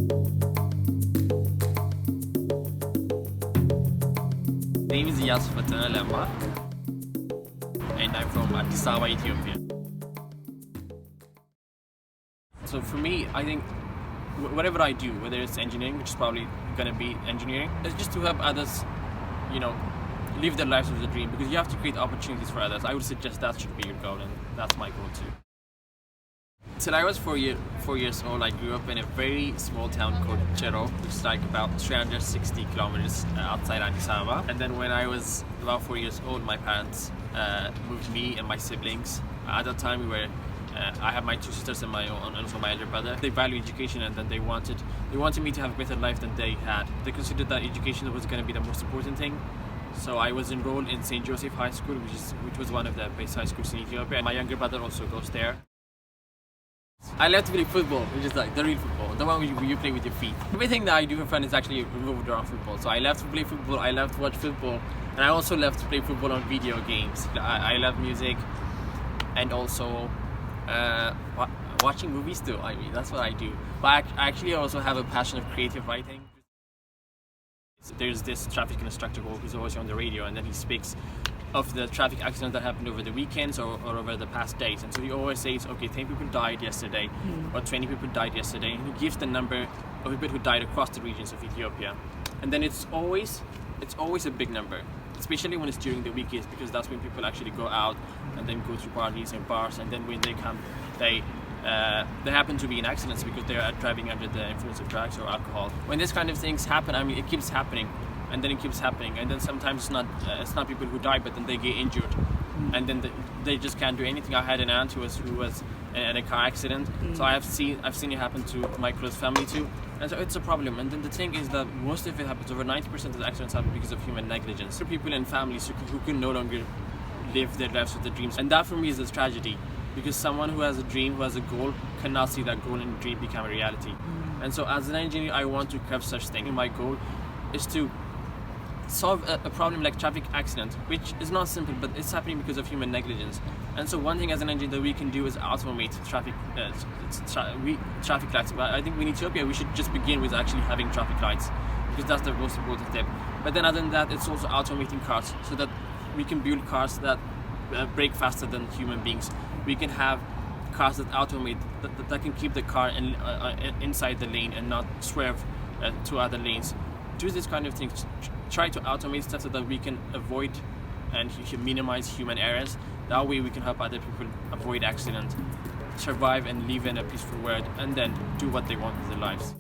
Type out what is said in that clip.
My name is Eyasu Lemma, and I'm from Ethiopia. So for me, I think whatever I do, whether it's engineering, which is probably going to be engineering, it's just to help others, live their lives with a dream, because you have to create opportunities for others. I would suggest that should be your goal, and that's my goal too. Till I was 4 years old, I grew up in a very small town called Chero, which is like about 360 kilometers outside Addis Ababa. And then when I was about 4 years old, my parents moved me and my siblings. At that time, I have my two sisters and also my elder brother. They value education, and then they wanted me to have a better life than they had. They considered that education was going to be the most important thing. So I was enrolled in St. Joseph High School, which was one of the best high schools in Ethiopia. My younger brother also goes there. I love to play football, which is like the real football, the one where you play with your feet. Everything that I do for fun is actually revolved around football. So I love to play football, I love to watch football, and I also love to play football on video games. I love music, and also watching movies too. I mean, that's what I do. But I actually also have a passion of creative writing. There's this traffic instructor who's always on the radio, and then he speaks of the traffic accidents that happened over the weekends or over the past days. And so he always says, okay, 10 people died yesterday, or 20 people died yesterday, and he gives the number of people who died across the regions of Ethiopia. And then it's always a big number, especially when it's during the weekends, because that's when people actually go out and then go to parties and bars, and then when they come, they happen to be in accidents because they are driving under the influence of drugs or alcohol. When this kind of things happen, I mean, it keeps happening, and then it keeps happening, and then sometimes it's not people who die, but then they get injured, and then they just can't do anything. I had an aunt who was in a car accident, so I've seen it happen to my close family too, and so it's a problem. And then the thing is that most of it happens, over 90% of the accidents happen because of human negligence. There are people and families who can no longer live their lives with their dreams, and that for me is a tragedy, because someone who has a dream, who has a goal, cannot see that goal and dream become a reality. And so as an engineer, I want to curb such things. My goal is to solve a problem like traffic accident, which is not simple, but it's happening because of human negligence. And so one thing as an engineer that we can do is automate traffic lights. But I think in Ethiopia we should just begin with actually having traffic lights, because that's the most important step. But then other than that, it's also automating cars, so that we can build cars that brake faster than human beings. We can have cars that automate, that can keep the car inside the lane and not swerve to other lanes. Do this kind of things. Try to automate stuff so that we can avoid and minimize human errors. That way we can help other people avoid accidents, survive and live in a peaceful world, and then do what they want with their lives.